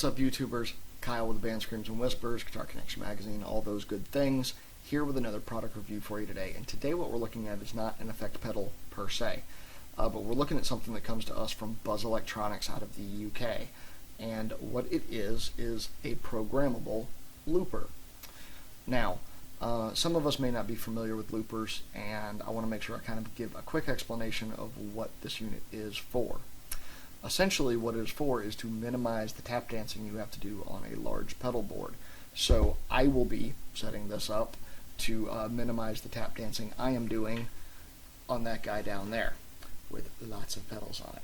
What's up, YouTubers? Kyle with the band Screams and Whispers, Guitar Connection Magazine, all those good things, here with another product review for you today. And today what we're looking at is not an effect pedal per se, but we're looking at something that comes to us from Buzz Electronics out of the UK. And what it is a programmable looper. Now, some of us may not be familiar with loopers, and I want to make sure I kind of give a quick explanation of what this unit is for. Essentially, what it is for is to minimize the tap dancing you have to do on a large pedal board. So I will be setting this up to minimize the tap dancing I am doing on that guy down there with lots of pedals on it.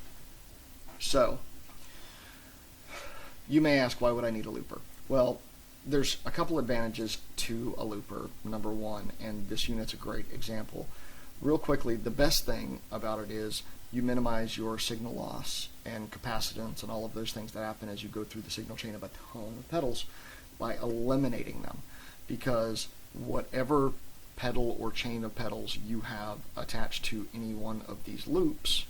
So, you may ask, why would I need a looper? Well, there's a couple advantages to a looper. Number one, and this unit's a great example. Real quickly, the best thing about it is you minimize your signal loss and capacitance and all of those things that happen as you go through the signal chain of a ton of pedals by eliminating them, because whatever pedal or chain of pedals you have attached to any one of these loops,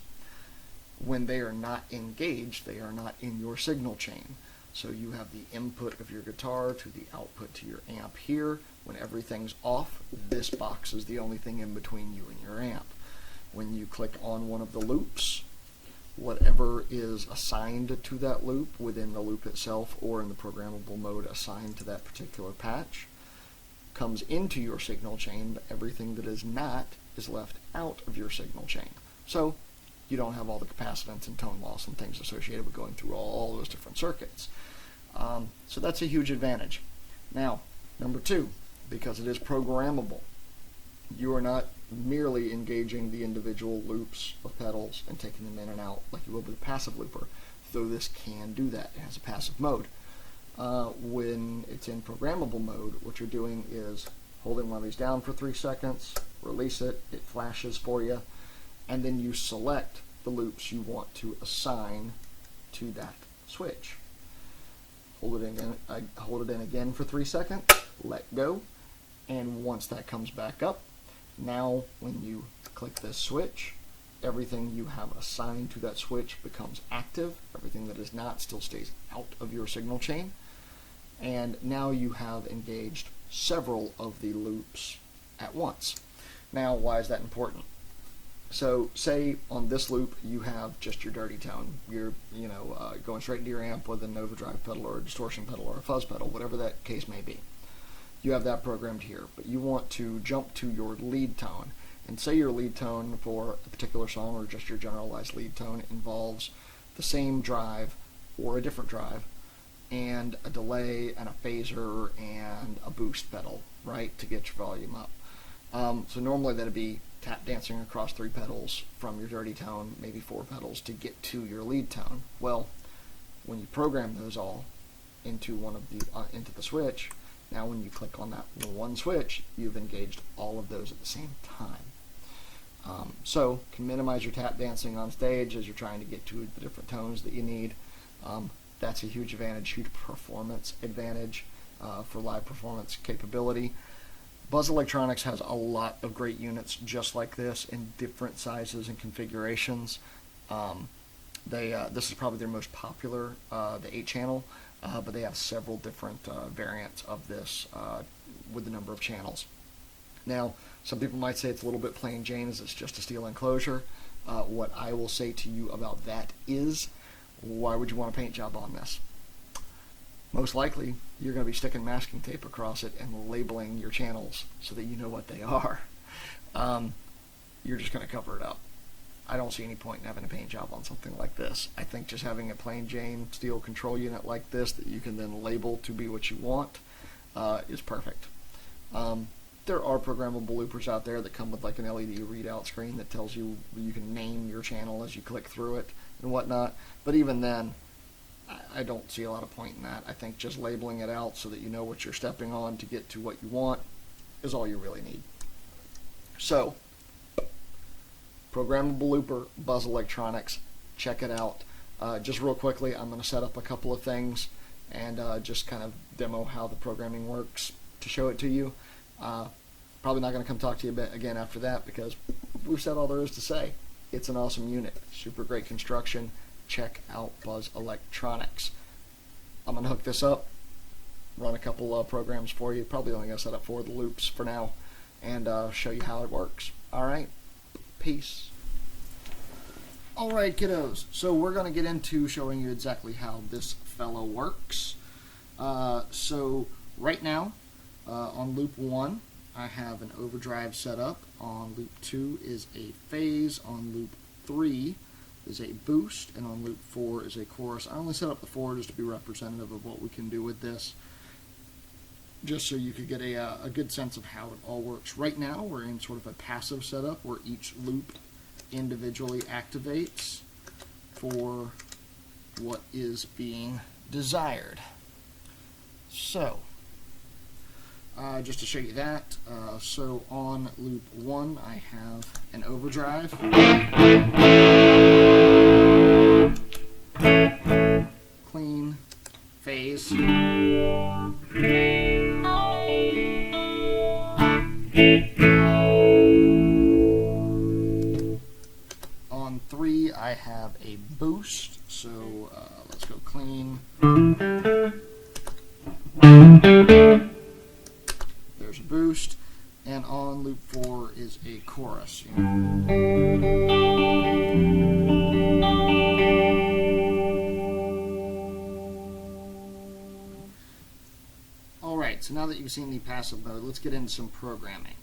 when they are not engaged, they are not in your signal chain. So you have the input of your guitar to the output to your amp here. When everything's off, this box is the only thing in between you and your amp. When you click on one of the loops, whatever is assigned to that loop within the loop itself or in the programmable mode assigned to that particular patch comes into your signal chain, but everything that is not is left out of your signal chain. So you don't have all the capacitance and tone loss and things associated with going through all those different circuits. So that's a huge advantage. Now, number two, because it is programmable, you are not merely engaging the individual loops of pedals and taking them in and out like you would with a passive looper, though this can do that. It has a passive mode. When it's in programmable mode, what you're doing is holding one of these down for 3 seconds, release it, it flashes for you, and then you select the loops you want to assign to that switch. Hold it in again for 3 seconds, let go, and once that comes back up, now when you click this switch, everything you have assigned to that switch becomes active. Everything that is not still stays out of your signal chain. And now you have engaged several of the loops at once. Now, why is that important? So, say on this loop you have just your dirty tone. You're, going straight into your amp with an overdrive pedal or a distortion pedal or a fuzz pedal, whatever that case may be. You have that programmed here, but you want to jump to your lead tone. And say your lead tone for a particular song or just your generalized lead tone involves the same drive or a different drive and a delay and a phaser and a boost pedal, right, to get your volume up. So normally that'd be tap dancing across 3 pedals from your dirty tone, maybe 4 pedals to get to your lead tone. Well, when you program those all into one of the into the switch, now when you click on that one switch, you've engaged all of those at the same time. So can minimize your tap dancing on stage as you're trying to get to the different tones that you need. That's a huge advantage, huge performance advantage for live performance capability. Buzz Electronics has a lot of great units just like this in different sizes and configurations. This is probably their most popular, the 8-channel, but they have several different variants of this with the number of channels. Now, some people might say it's a little bit plain Jane as it's just a steel enclosure. What I will say to you about that is, why would you want a paint job on this? Most likely, you're going to be sticking masking tape across it and labeling your channels so that you know what they are. You're just going to cover it up. I don't see any point in having a paint job on something like this. I think just having a plain Jane steel control unit like this that you can then label to be what you want is perfect. There are programmable loopers out there that come with like an LED readout screen that tells you can name your channel as you click through it and whatnot. But even then, I don't see a lot of point in that. I think just labeling it out so that you know what you're stepping on to get to what you want is all you really need. So, programmable looper, Buzz Electronics, check it out. Just real quickly, I'm going to set up a couple of things and just kind of demo how the programming works to show it to you. Probably not going to come talk to you again after that because we've said all there is to say. It's an awesome unit, super great construction. Check out Buzz Electronics. I'm going to hook this up, run a couple programs for you. Probably only going to set up 4 of the loops for now, and show you how it works. Alright, peace. Alright, kiddos, so we're going to get into showing you exactly how this fellow works. So right now, on loop 1, I have an overdrive set up. On loop 2 is a phase. On loop 3 is a boost, and on loop 4 is a chorus. I only set up the 4 just to be representative of what we can do with this, just so you could get a good sense of how it all works. Right now, we're in sort of a passive setup where each loop individually activates for what is being desired. So, just to show you that, so on loop 1 I have an overdrive, clean, phase, on 3 I have a boost, so let's go clean, there's a boost, and on loop 4 is a chorus. Alright, so now that you've seen the passive mode, let's get into some programming.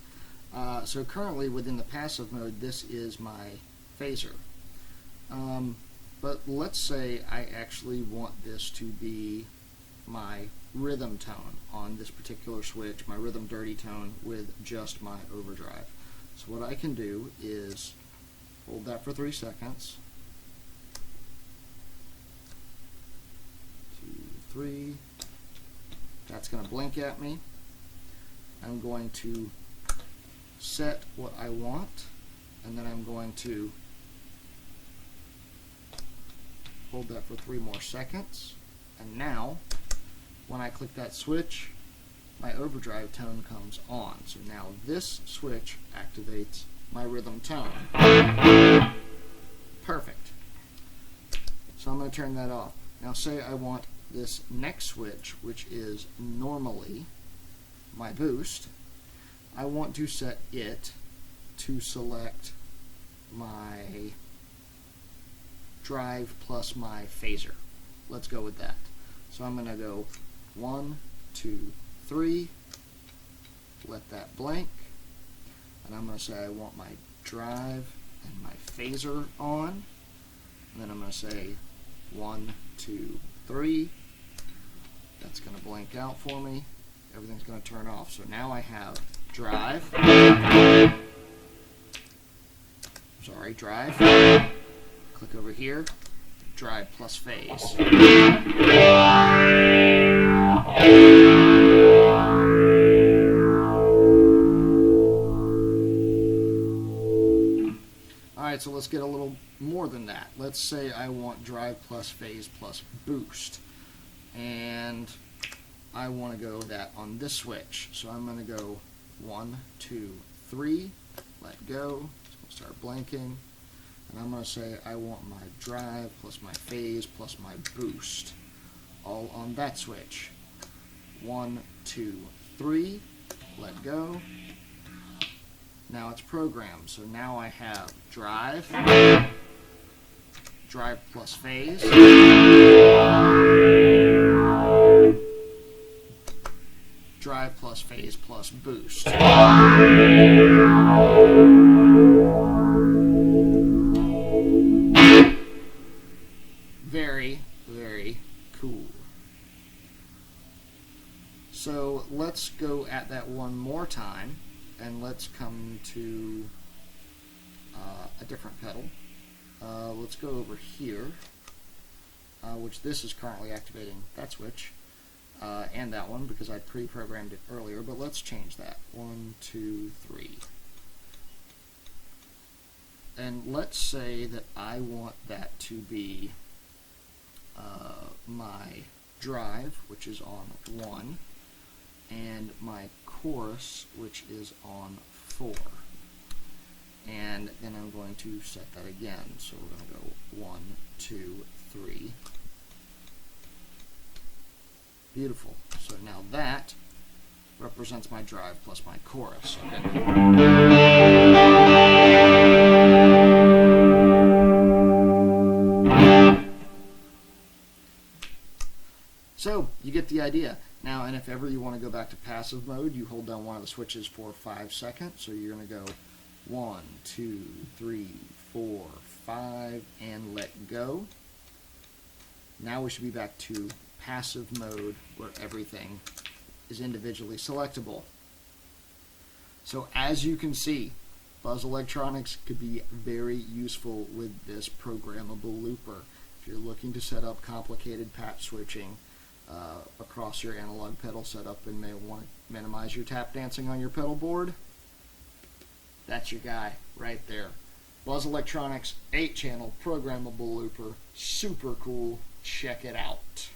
So currently within the passive mode, this is my phaser. But let's say I actually want this to be my rhythm tone on this particular switch, my rhythm dirty tone with just my overdrive. So what I can do is hold that for 3 seconds. 2, 3. That's going to blink at me. I'm going to set what I want, and then I'm going to hold that for 3 more seconds. And now, when I click that switch, my overdrive tone comes on. So now this switch activates my rhythm tone. Perfect. So I'm going to turn that off. Now say I want this next switch, which is normally my boost, I want to set it to select my drive plus my phaser. Let's go with that. So I'm going to go 1, 2, 3, let that blank, and I'm going to say I want my drive and my phaser on, and then I'm going to say 1, 2, 3, that's going to blank out for me, everything's going to turn off. So now I have drive, drive, click over here, drive plus phase. Alright, so let's get a little more than that. Let's say I want drive plus phase plus boost, and I want to go that on this switch. So I'm going to go 1, 2, 3, let go, it's going to start blanking, and I'm going to say I want my drive plus my phase plus my boost all on that switch. 1, 2, 3, let go. Now it's programmed, so now I have drive, drive plus phase, drive plus phase plus boost. Very, very cool. So let's go at that one more time, and let's come to a different pedal. Let's go over here, which this is currently activating that switch, and that one because I pre-programmed it earlier, but let's change that. 1, 2, 3. And let's say that I want that to be my drive, which is on 1, and my chorus, which is on 4. And then I'm going to set that again. So we're going to go 1, 2, 3. Beautiful. So now that represents my drive plus my chorus. Okay. So you get the idea. Now, and if ever you want to go back to passive mode, you hold down one of the switches for 5 seconds. So you're going to go 1, 2, 3, 4, 5, and let go. Now we should be back to passive mode where everything is individually selectable. So as you can see, Buzz Electronics could be very useful with this programmable looper. If you're looking to set up complicated patch switching across your analog pedal setup and may want to minimize your tap dancing on your pedal board, that's your guy right there. Buzz Electronics 8-channel programmable looper, super cool. Check it out.